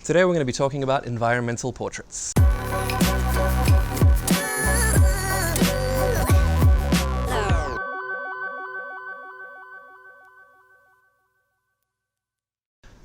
Today we're going to be talking about environmental portraits.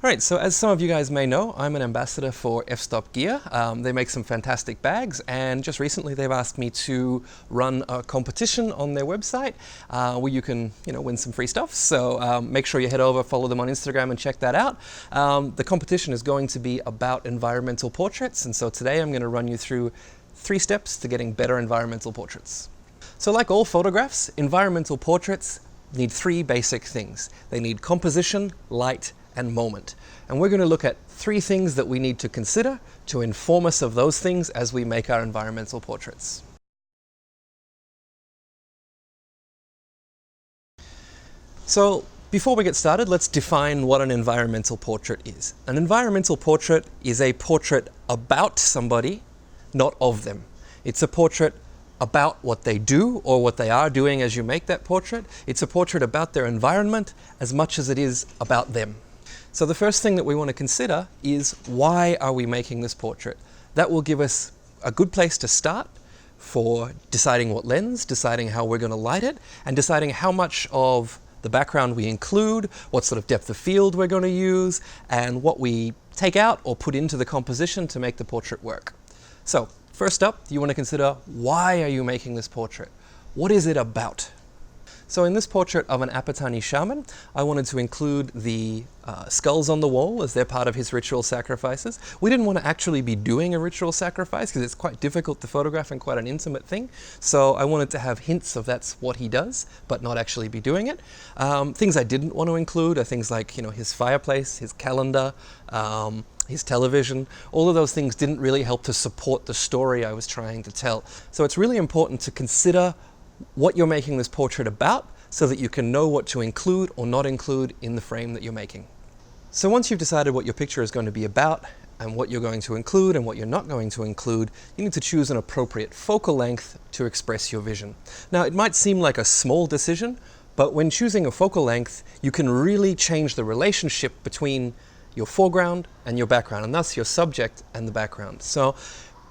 Alright, so as some of you guys may know, I'm an ambassador for Fstopp gear. They make some fantastic bags, and just recently they've asked me to run a competition on their website where you can, win some free stuff. So make sure you head over, follow them on Instagram and check that out. The competition is going to be about environmental portraits, and so today I'm going to run you through 3 steps to getting better environmental portraits. So like all photographs, environmental portraits need 3 basic things. They need composition, light, and moment. And we're going to look at 3 things that we need to consider to inform us of those things as we make our environmental portraits. So before we get started, let's define what an environmental portrait is. An environmental portrait is a portrait about somebody, not of them. It's a portrait about what they do or what they are doing as you make that portrait. It's a portrait about their environment as much as it is about them. So the first thing that we want to consider is, why are we making this portrait? That will give us a good place to start for deciding what lens, deciding how we're going to light it, and deciding how much of the background we include, what sort of depth of field we're going to use, and what we take out or put into the composition to make the portrait work. So first up, you want to consider, why are you making this portrait? What is it about? So in this portrait of an Apatani shaman, I wanted to include the skulls on the wall as they're part of his ritual sacrifices. We didn't want to actually be doing a ritual sacrifice because it's quite difficult to photograph and quite an intimate thing. So I wanted to have hints of that's what he does, but not actually be doing it. Things I didn't want to include are things like, his fireplace, his calendar, his television. All of those things didn't really help to support the story I was trying to tell. So it's really important to consider what you're making this portrait about so that you can know what to include or not include in the frame that you're making. So once you've decided what your picture is going to be about and what you're going to include and what you're not going to include, you need to choose an appropriate focal length to express your vision. Now, it might seem like a small decision, but when choosing a focal length, you can really change the relationship between your foreground and your background, and thus your subject and the background. So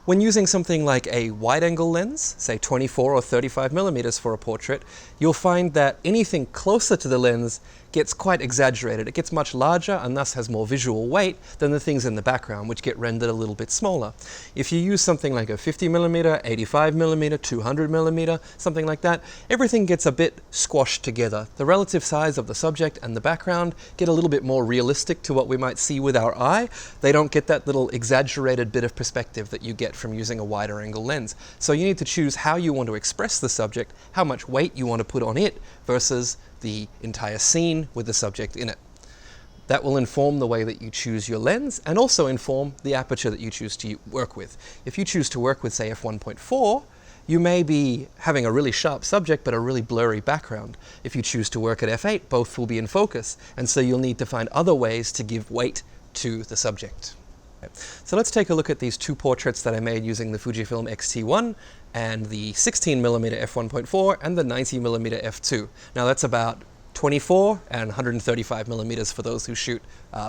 when using something like a wide-angle lens, say 24 or 35 millimeters for a portrait, you'll find that anything closer to the lens gets quite exaggerated. It gets much larger and thus has more visual weight than the things in the background, which get rendered a little bit smaller. If you use something like a 50 millimeter, 85 millimeter, 200 millimeter, something like that, everything gets a bit squashed together. The relative size of the subject and the background get a little bit more realistic to what we might see with our eye. They don't get that little exaggerated bit of perspective that you get from using a wider angle lens. So you need to choose how you want to express the subject, how much weight you want to put on it versus the entire scene with the subject in it. That will inform the way that you choose your lens and also inform the aperture that you choose to work with. If you choose to work with, say, f1.4, you may be having a really sharp subject but a really blurry background. If you choose to work at f8, both will be in focus, and so you'll need to find other ways to give weight to the subject. So let's take a look at these 2 portraits that I made using the Fujifilm X-T1 and the 16mm f1.4 and the 90mm f2. Now that's about 24 and 135 millimeters for those who shoot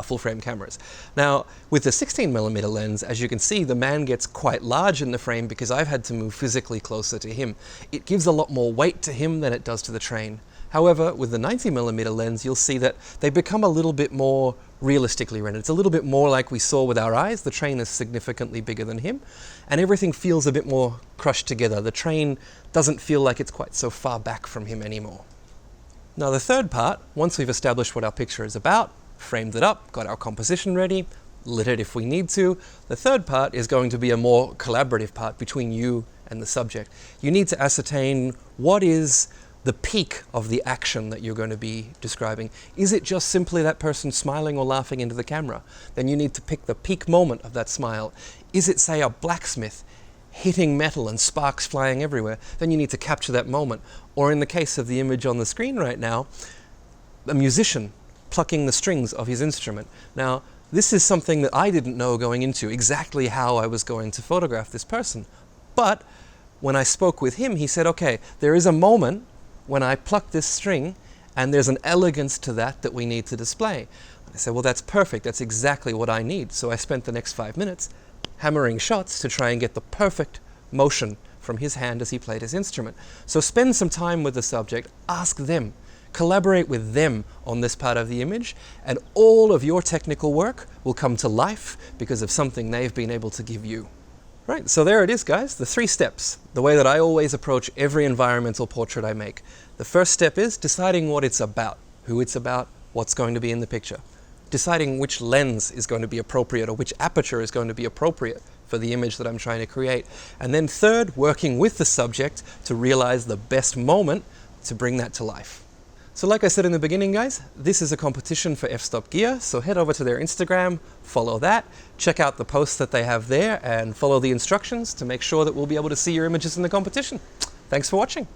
full-frame cameras. Now with the 16mm lens, as you can see, the man gets quite large in the frame because I've had to move physically closer to him. It gives a lot more weight to him than it does to the train. However, with the 90mm lens, you'll see that they become a little bit more realistically rendered. It's a little bit more like we saw with our eyes. The train is significantly bigger than him, and everything feels a bit more crushed together. The train doesn't feel like it's quite so far back from him anymore. Now the third part, once we've established what our picture is about, framed it up, got our composition ready, lit it if we need to, the third part is going to be a more collaborative part between you and the subject. You need to ascertain what is the peak of the action that you're going to be describing. Is it just simply that person smiling or laughing into the camera? Then you need to pick the peak moment of that smile. Is it, say, a blacksmith hitting metal and sparks flying everywhere? Then you need to capture that moment. Or in the case of the image on the screen right now, a musician plucking the strings of his instrument. Now, this is something that I didn't know going into, exactly how I was going to photograph this person. But when I spoke with him, he said, okay, there is a moment when I pluck this string and there's an elegance to that we need to display. I said, well, that's perfect. That's exactly what I need. So I spent the next 5 minutes hammering shots to try and get the perfect motion from his hand as he played his instrument. So spend some time with the subject, ask them, collaborate with them on this part of the image, and all of your technical work will come to life because of something they've been able to give you. Right, so there it is, guys, the 3 steps, the way that I always approach every environmental portrait I make. The first step is deciding what it's about, who it's about, what's going to be in the picture. Deciding which lens is going to be appropriate or which aperture is going to be appropriate for the image that I'm trying to create. And then third, working with the subject to realize the best moment to bring that to life. So like I said in the beginning, guys, this is a competition for f-stop gear, so head over to their Instagram, follow that, check out the posts that they have there, and follow the instructions to make sure that we'll be able to see your images in the competition. Thanks for watching.